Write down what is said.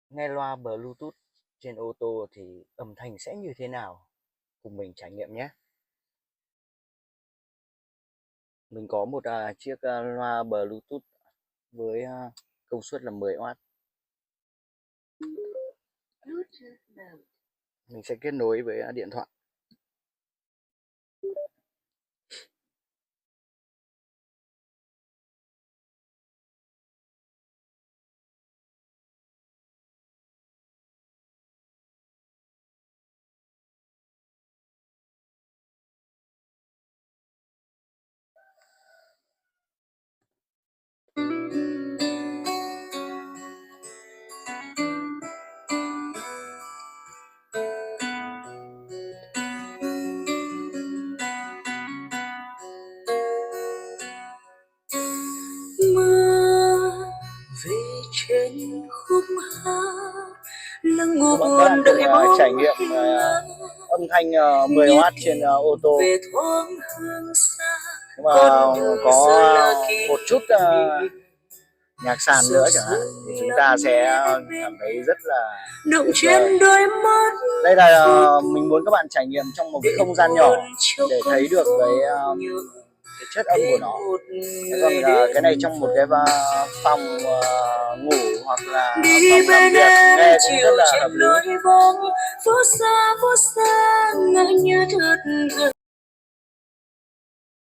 Nghe loa Bluetooth trên ô tô thì âm thanh sẽ như thế nào? Cùng mình trải nghiệm nhé. Mình có một chiếc loa Bluetooth với công suất là 10W. Mình sẽ kết nối với điện thoại. Mưa về trên khúc hát lưng ngủ Các bạn buồn đợi bóng trải nghiệm hình nắng âm thanh 10W trên ô tô. về thoáng hương xa Nhưng mà con đường có giờ là kỷ một chút nhạc sàn nữa chẳng hạn thì chúng ta sẽ cảm thấy rất là động tuyệt vời. trên đôi mắt Đây là mình muốn các bạn trải nghiệm trong một cái không gian nhỏ để thấy được cái chất âm của nó. Còn cái này trong một cái phòng ngủ hoặc là phòng làm việc nghe cũng rất là hợp lý. phố xa ngỡ như thật